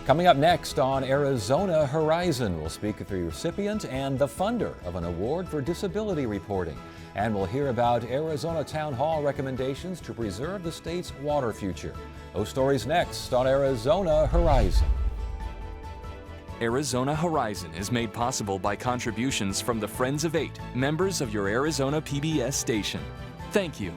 Coming up next on Arizona Horizon, we'll speak with the recipient and the funder of an award for disability reporting. And we'll hear about Arizona Town Hall recommendations to preserve the state's water future. Those stories next on Arizona Horizon. Arizona Horizon is made possible by contributions from the Friends of Eight, members of your Arizona PBS station. Thank you.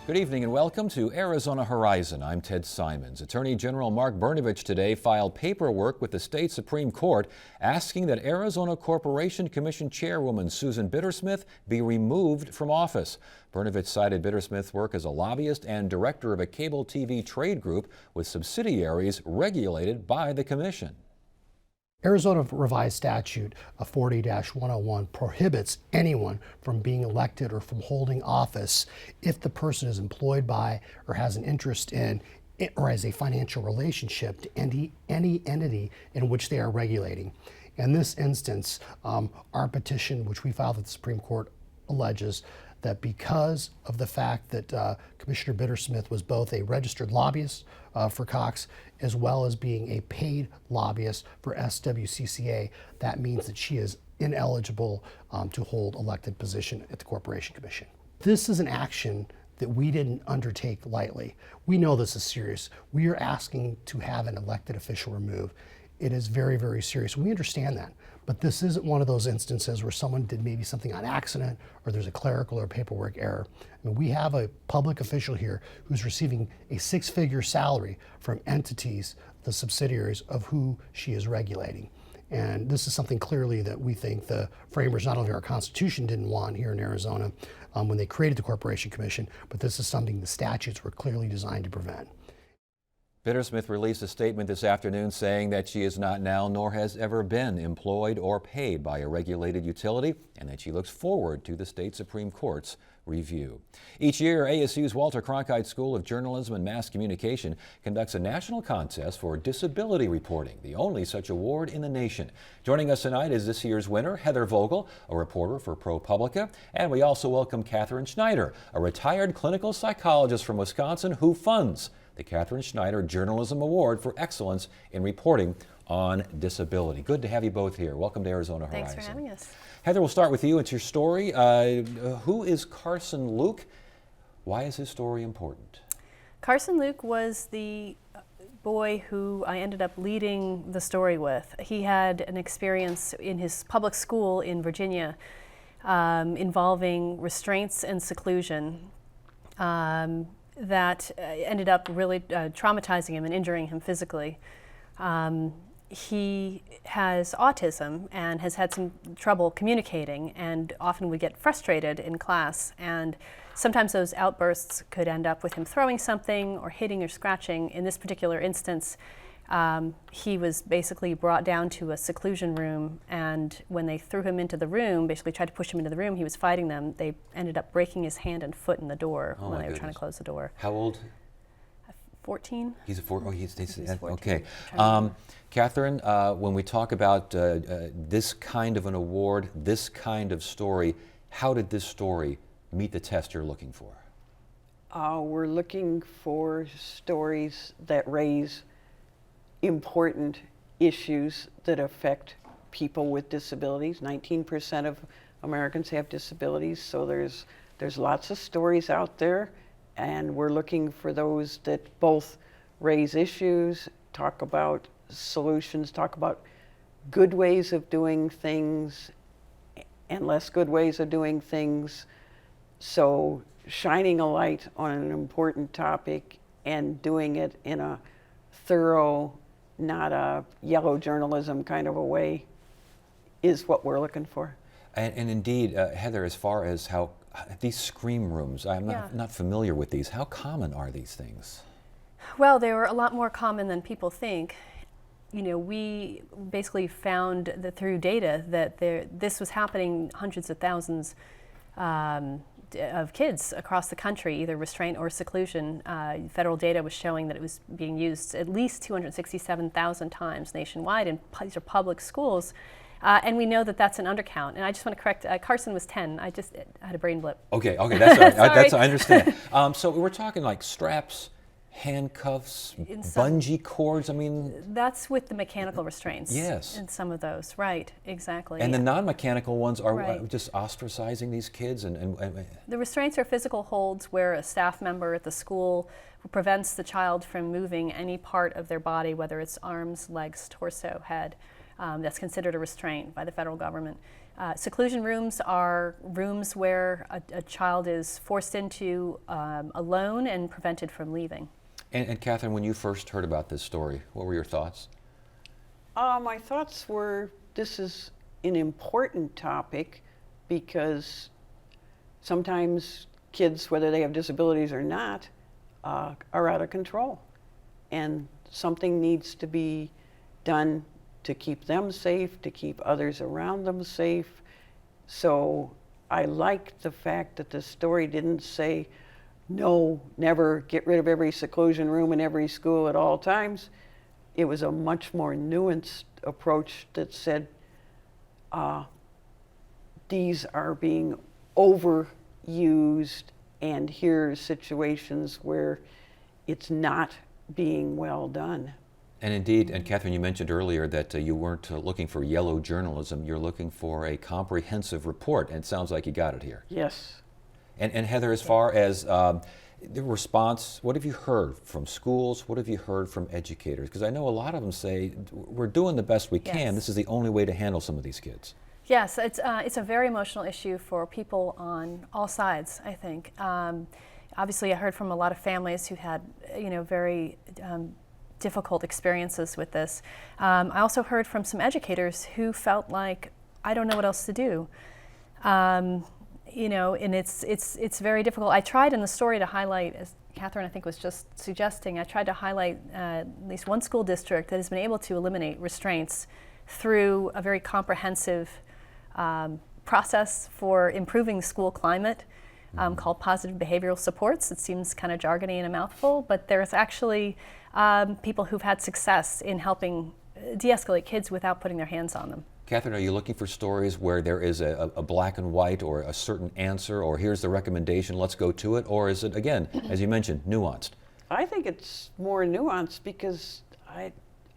Good evening and welcome to Arizona Horizon. I'm Ted Simons. Attorney General Mark Brnovich today filed paperwork with the state Supreme Court asking that Arizona Corporation Commission Chairwoman Susan Bittersmith be removed from office. Brnovich cited Bittersmith's work as a lobbyist and director of a cable TV trade group with subsidiaries regulated by the commission. Arizona Revised Statute 40-101 prohibits anyone from being elected or from holding office if the person is employed by or has an interest in or has a financial relationship to any entity in which they are regulating. In this instance, our petition, which we filed at the Supreme Court, alleges that because of the fact that Commissioner Bittersmith was both a registered lobbyist for Cox as well as being a paid lobbyist for SWCCA, that means that she is ineligible to hold elected position at the Corporation Commission. This is an action that we didn't undertake lightly. We know this is serious. We are asking to have an elected official removed. It is very, very serious. We understand that. But this isn't one of those instances where someone did maybe something on accident or there's a clerical or paperwork error. I mean, we have a public official here who's receiving a six-figure salary from entities, the subsidiaries of who she is regulating. And this is something clearly that we think the framers, not only our Constitution, didn't want here in Arizona when they created the Corporation Commission, but this is something the statutes were clearly designed to prevent. Bittersmith released a statement this afternoon saying that she is not now nor has ever been employed or paid by a regulated utility and that she looks forward to the state Supreme Court's review. Each year, ASU's Walter Cronkite School of Journalism and Mass Communication conducts a national contest for disability reporting, the only such award in the nation. Joining us tonight is this year's winner, Heather Vogel, a reporter for ProPublica, and we also welcome Catherine Schneider, a retired clinical psychologist from Wisconsin who funds the Catherine Schneider Journalism Award for Excellence in Reporting on Disability. Good to have you both here. Welcome to Arizona Horizon. Thanks for having us. Heather, we'll start with you. It's your story. Who is Carson Luke? Why is his story important? Carson Luke was the boy who I ended up leading the story with. He had an experience in his public school in Virginia involving restraints and seclusion. That ended up really traumatizing him and injuring him physically. He has autism and has had some trouble communicating and often would get frustrated in class, and sometimes those outbursts could end up with him throwing something or hitting or scratching. In this particular instance, he was basically brought down to a seclusion room, and when they threw him into the room, basically tried to push him into the room, he was fighting them. They ended up breaking his hand and foot in the door when they were trying to close the door. How old? 14. He's 14. He's 14. Okay. Catherine, when we talk about this kind of an award, this kind of story, how did this story meet the test you're looking for? We're looking for stories that raise important issues that affect people with disabilities. 19% of Americans have disabilities, so there's lots of stories out there, and we're looking for those that both raise issues, talk about solutions, talk about good ways of doing things and less good ways of doing things. So shining a light on an important topic and doing it in a thorough, not a yellow journalism kind of a way, is what we're looking for. And indeed, Heather, as far as how these scream rooms, I'm not familiar with these. How common are these things? Well, they were a lot more common than people think. You know, we basically found that through data that this was happening hundreds of thousands of kids across the country, either restraint or seclusion. Federal data was showing that it was being used at least 267,000 times nationwide, and these are public schools. And we know that that's an undercount. And I just want to correct, Carson was 10. I had a brain blip. Okay, that's all right. I understand. So we're talking like straps, handcuffs, In some- bungee cords. I mean, That's with the mechanical restraints. Yes. In some of those, right? Exactly. and the non-mechanical ones are Right. just ostracizing these kids and The restraints are physical holds where a staff member at the school prevents the child from moving any part of their body, whether it's arms, legs, torso, head. That's considered a restraint by the federal government. Seclusion rooms are rooms where a child is forced into alone and prevented from leaving. And Catherine, when you first heard about this story, what were your thoughts? My thoughts were this is an important topic because sometimes kids, whether they have disabilities or not, are out of control. And something needs to be done to keep them safe, to keep others around them safe. So I like the fact that the story didn't say, no, never get rid of every seclusion room in every school at all times. It was a much more nuanced approach that said, these are being overused, and here are situations where it's not being well done. And indeed, and Catherine, you mentioned earlier that you weren't looking for yellow journalism. You're looking for a comprehensive report, and it sounds like you got it here. Yes. And Heather, as far as the response, what have you heard from schools? What have you heard from educators? Because I know a lot of them say, we're doing the best we can. Yes. This is the only way to handle some of these kids. Yes, it's a very emotional issue for people on all sides, I think. Obviously, I heard from a lot of families who had, very difficult experiences with this. I also heard from some educators who felt like, I don't know what else to do. And it's very difficult. I tried in the story to highlight, as Catherine I think was just suggesting, I tried to highlight at least one school district that has been able to eliminate restraints through a very comprehensive process for improving school climate called positive behavioral supports. It seems kind of jargony and a mouthful, but there's actually people who've had success in helping de-escalate kids without putting their hands on them. Catherine, are you looking for stories where there is a black and white or a certain answer, or here's the recommendation, let's go to it? Or is it, again, as you mentioned, nuanced? I think it's more nuanced because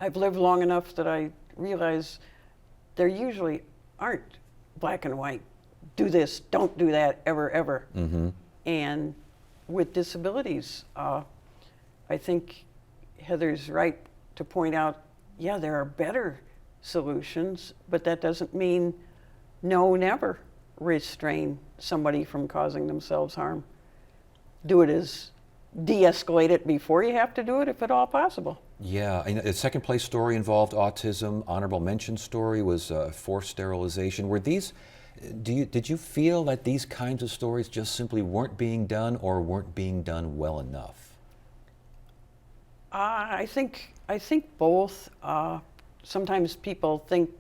I've lived long enough that I realize there usually aren't black and white. Do this, don't do that, ever, ever. Mm-hmm. And with disabilities, I think Heather's right to point out, yeah, there are better solutions, but that doesn't mean no, never restrain somebody from causing themselves harm. Do it as de-escalate it before you have to do it, if at all possible. Yeah, and the second place story involved autism. Honorable mention story was forced sterilization. Were these, did you feel that these kinds of stories just simply weren't being done or weren't being done well enough? I think both. Sometimes people think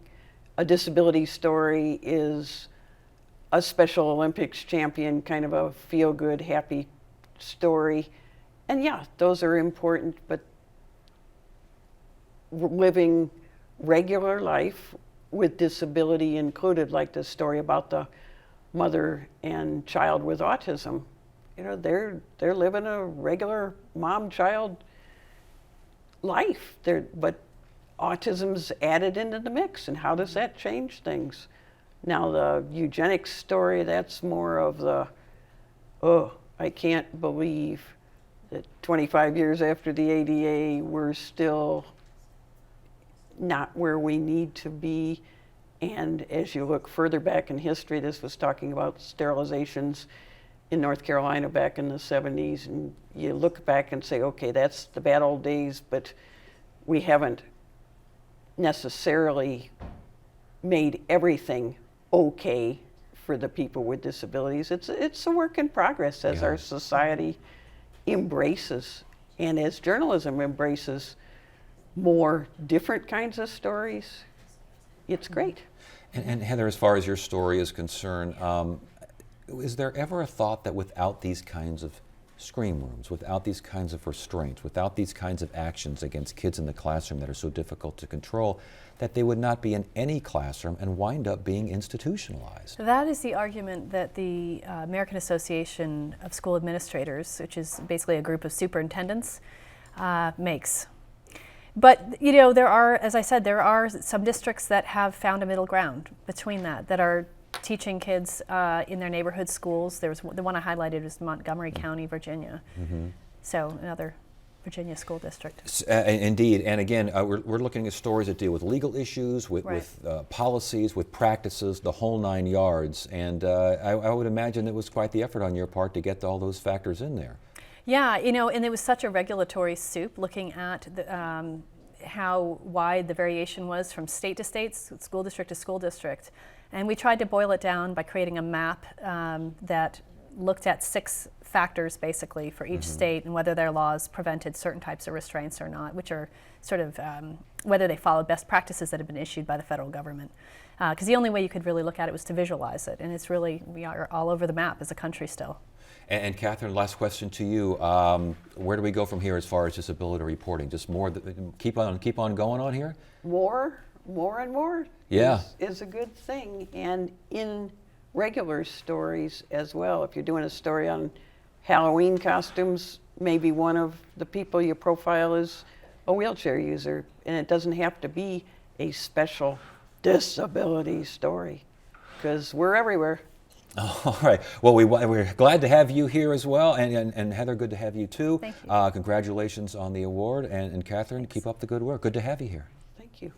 a disability story is a Special Olympics champion, kind of a feel-good, happy story. And yeah, those are important, but living regular life with disability included, like the story about the mother and child with autism, they're living a regular mom-child life. But autism's added into the mix, and how does that change things? Now the eugenics story, that's more of the, I can't believe that 25 years after the ADA, we're still not where we need to be. And as you look further back in history, this was talking about sterilizations in North Carolina back in the 70s, and you look back and say, okay, that's the bad old days, but we haven't necessarily made everything okay for the people with disabilities. It's a work in progress as our society embraces, and as journalism embraces more different kinds of stories. It's great. And Heather, as far as your story is concerned, is there ever a thought that without these kinds of scream rooms, without these kinds of restraints, without these kinds of actions against kids in the classroom that are so difficult to control, that they would not be in any classroom and wind up being institutionalized. That is the argument that the American Association of School Administrators, which is basically a group of superintendents, makes. But you know, there are, as I said, there are some districts that have found a middle ground between that are teaching kids in their neighborhood schools. There was the one I highlighted was Montgomery County, Virginia. So another Virginia school district. Indeed, and again, we're looking at stories that deal with legal issues, with policies, with practices, the whole 9 yards. And I would imagine it was quite the effort on your part to get all those factors in there. Yeah, you know, and it was such a regulatory soup, looking at how wide the variation was from state to state, school district to school district. And we tried to boil it down by creating a map that looked at 6 factors basically for each state and whether their laws prevented certain types of restraints or not, which are sort of whether they followed best practices that have been issued by the federal government. Because the only way you could really look at it was to visualize it, and it's really, we are all over the map as a country still. And Catherine, last question to you. Where do we go from here as far as disability reporting? Just more, keep on going on here? More and more Yeah. is a good thing. And in regular stories as well, if you're doing a story on Halloween costumes, maybe one of the people you profile is a wheelchair user, and it doesn't have to be a special disability story, because we're everywhere. All right. Well, we're glad to have you here as well, and Heather, good to have you too. Thank you. Congratulations on the award, and Catherine, keep up the good work. Good to have you here. Thank you.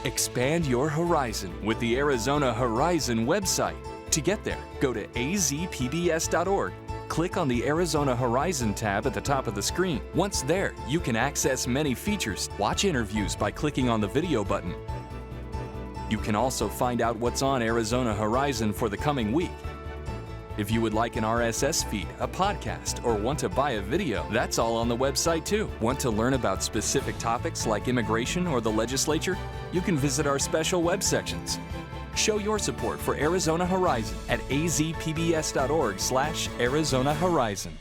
Expand your horizon with the Arizona Horizon website. To get there, go to azpbs.org. Click on the Arizona Horizon tab at the top of the screen. Once there, you can access many features. Watch interviews by clicking on the video button. You can also find out what's on Arizona Horizon for the coming week. If you would like an RSS feed, a podcast, or want to buy a video, that's all on the website too. Want to learn about specific topics like immigration or the legislature? You can visit our special web sections. Show your support for Arizona Horizon at azpbs.org/Arizona Horizon.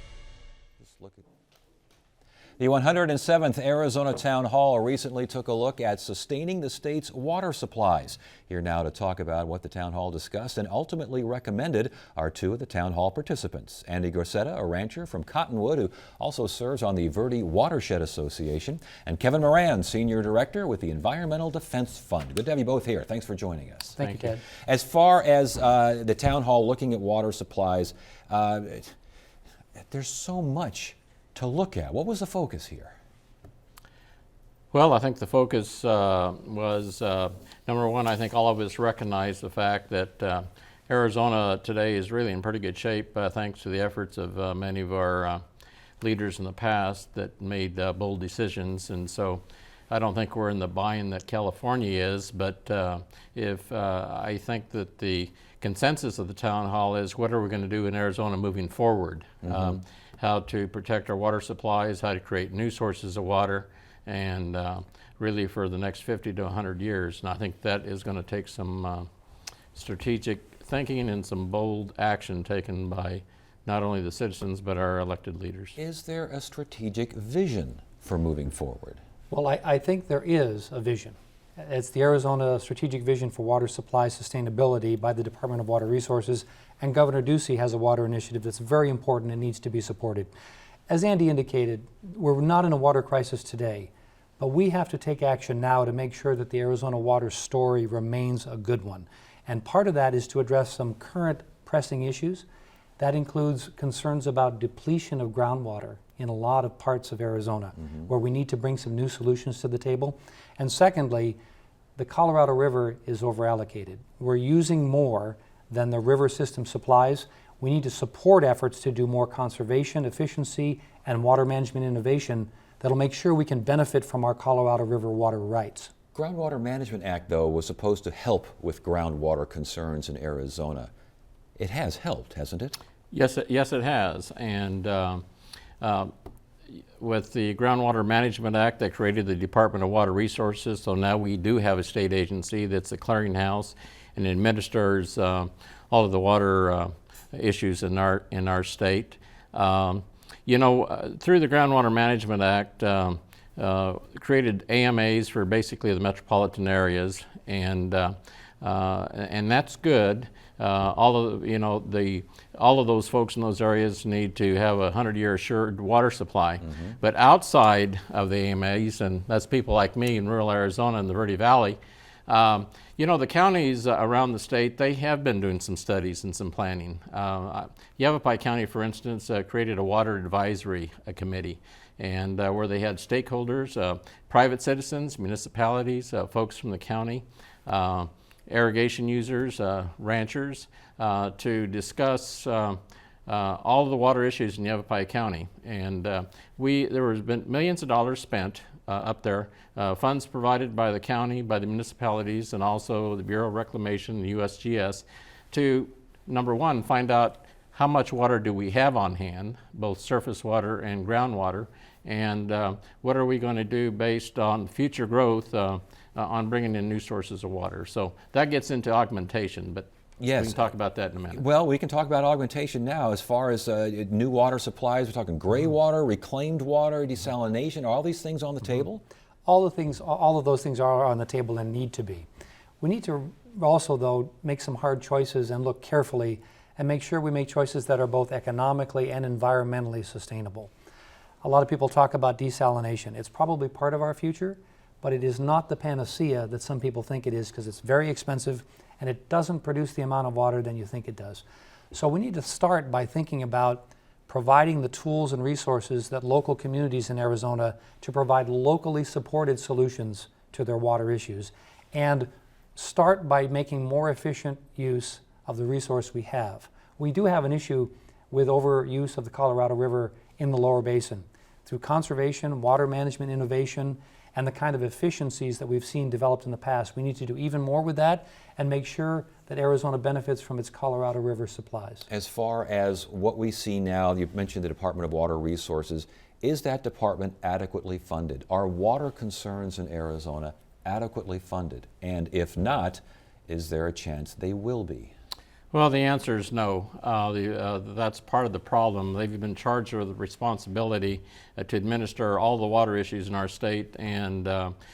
The 107th Arizona Town Hall recently took a look at sustaining the state's water supplies. Here now to talk about what the Town Hall discussed and ultimately recommended are 2 of the Town Hall participants. Andy Grosetta, a rancher from Cottonwood who also serves on the Verde Watershed Association, and Kevin Moran, Senior Director with the Environmental Defense Fund. Good to have you both here. Thanks for joining us. Thank you, Ted. As far as the Town Hall looking at water supplies, there's so much to look at. What was the focus here? Well, I think the focus was, number one, I think all of us recognize the fact that Arizona today is really in pretty good shape thanks to the efforts of many of our leaders in the past that made bold decisions. And so I don't think we're in the bind that California is, but I think that the consensus of the Town Hall is what are we going to do in Arizona moving forward? How to protect our water supplies, how to create new sources of water, and really for the next 50 to 100 years. And I think that is going to take some strategic thinking and some bold action taken by not only the citizens but our elected leaders. Is there a strategic vision for moving forward? Well, I think there is a vision. It's the Arizona Strategic Vision for Water Supply Sustainability by the Department of Water Resources, and Governor Ducey has a water initiative that's very important and needs to be supported. As Andy indicated, we're not in a water crisis today, but we have to take action now to make sure that the Arizona water story remains a good one. And part of that is to address some current pressing issues. That includes concerns about depletion of groundwater in a lot of parts of Arizona, where we need to bring some new solutions to the table. And secondly, the Colorado River is overallocated. We're using more than the river system supplies. We need to support efforts to do more conservation, efficiency, and water management innovation that'll make sure we can benefit from our Colorado River water rights. Groundwater Management Act, though, was supposed to help with groundwater concerns in Arizona. It has helped, hasn't it? Yes, it has. And with the Groundwater Management Act, that created the Department of Water Resources. So now we do have a state agency that's a clearinghouse and administers all of the water issues in our state. You know, through the Groundwater Management Act, created AMAs for basically the metropolitan areas, and that's good. All of those folks in those areas need to have a 100-year assured water supply. But outside of the AMAs, and that's people like me in rural Arizona and the Verde Valley, you know, the counties around the state, they have been doing some studies and some planning. Yavapai County, for instance, created a water advisory committee, and where they had stakeholders, private citizens, municipalities, folks from the county, irrigation users, ranchers, to discuss all of the water issues in Yavapai County. And there has been millions of dollars spent up there, funds provided by the county, by the municipalities, and also the Bureau of Reclamation, the USGS, to, number one, find out how much water do we have on hand, both surface water and groundwater, and what are we going to do based on future growth on bringing in new sources of water. So that gets into augmentation, but Yes. we can talk about that in a minute. Well, we can talk about augmentation now. As far as new water supplies, we're talking gray water, reclaimed water, desalination. Are all these things on the table? All of those things are on the table and need to be. We need to also, though, make some hard choices and look carefully and make sure we make choices that are both economically and environmentally sustainable. A lot of people talk about desalination. It's probably part of our future, but it is not the panacea that some people think it is, because it's very expensive and it doesn't produce the amount of water that you think it does. So we need to start by thinking about providing the tools and resources that local communities in Arizona to provide locally supported solutions to their water issues, and start by making more efficient use of the resource we have. We do have an issue with overuse of the Colorado River in the lower basin. Through conservation, water management innovation, and the kind of efficiencies that we've seen developed in the past, we need to do even more with that and make sure that Arizona benefits from its Colorado River supplies. As far as what we see now, you've mentioned the Department of Water Resources. Is that department adequately funded? Are water concerns in Arizona adequately funded? And if not, is there a chance they will be? Well, the answer is no. That's part of the problem. They've been charged with the responsibility to administer all the water issues in our state, and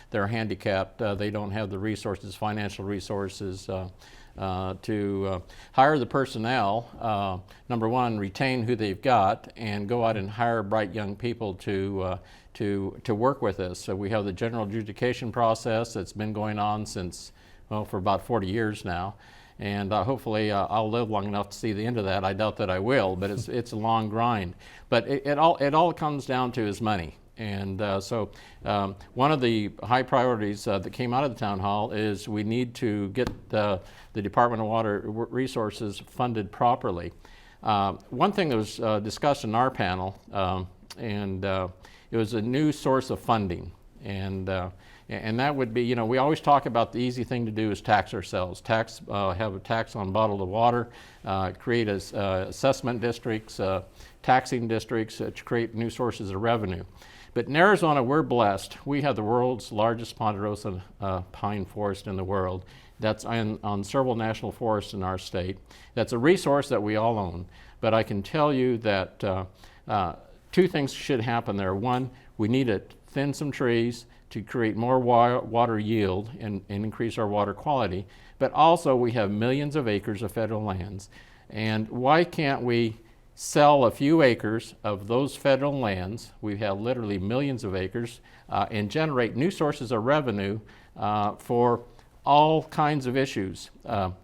they're handicapped. They don't have the resources, financial resources, to hire the personnel, number one, retain who they've got, and go out and hire bright young people to work with us. So we have the general adjudication process that's been going on since, well, for about 40 years now. And hopefully I'll live long enough to see the end of that. I doubt that I will, but it's a long grind. But it all comes down to is money. And so one of the high priorities that came out of the town hall is we need to get the Department of Water Resources funded properly. One thing that was discussed in our panel, and it was a new source of funding. And that would be, you know, we always talk about the easy thing to do is tax ourselves. Have a tax on bottled water, create assessment districts, taxing districts to create new sources of revenue. But in Arizona, we're blessed. We have the world's largest ponderosa pine forest in the world. That's on several national forests in our state. That's a resource that we all own. But I can tell you that two things should happen there. One, we need to thin some trees, to create more water yield and increase our water quality. But also we have millions of acres of federal lands. And why can't we sell a few acres of those federal lands, we have literally millions of acres, and generate new sources of revenue for all kinds of issues.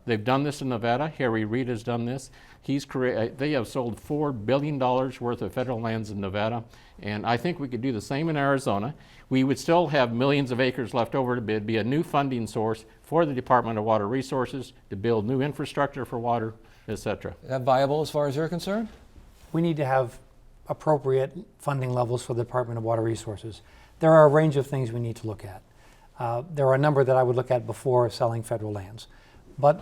They've done this in Nevada. Harry Reid has done this. They have sold $4 billion worth of federal lands in Nevada, and I think we could do the same in Arizona. We would still have millions of acres left over to bid, be a new funding source for the Department of Water Resources to build new infrastructure for water, etc. Is that viable as far as you're concerned? We need to have appropriate funding levels for the Department of Water Resources. There are a range of things we need to look at. There are a number that I would look at before selling federal lands. But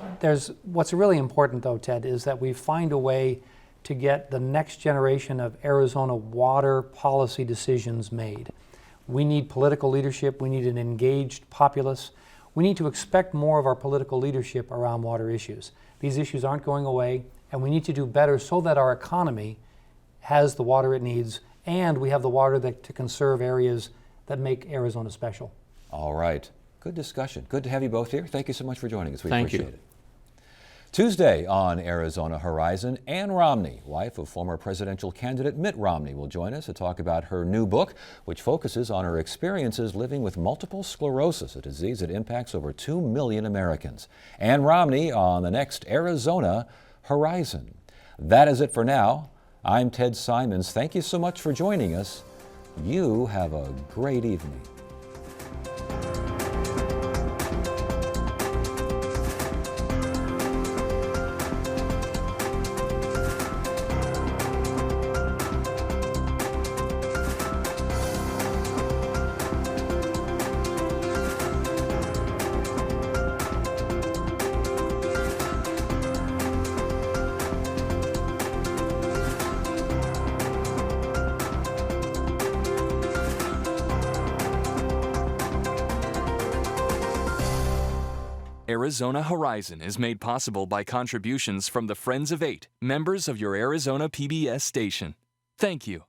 what's really important though, Ted, is that we find a way to get the next generation of Arizona water policy decisions made. We need political leadership. We need an engaged populace. We need to expect more of our political leadership around water issues. These issues aren't going away, and we need to do better so that our economy has the water it needs, and we have the water to conserve areas that make Arizona special. All right. Good discussion. Good to have you both here. Thank you so much for joining us. We Thank you. appreciate it. Tuesday on Arizona Horizon, Ann Romney, wife of former presidential candidate Mitt Romney, will join us to talk about her new book, which focuses on her experiences living with multiple sclerosis, a disease that impacts over 2 million Americans. Ann Romney on the next Arizona Horizon. That is it for now. I'm Ted Simons. Thank you so much for joining us. You have a great evening. Arizona Horizon is made possible by contributions from the Friends of Eight, members of your Arizona PBS station. Thank you.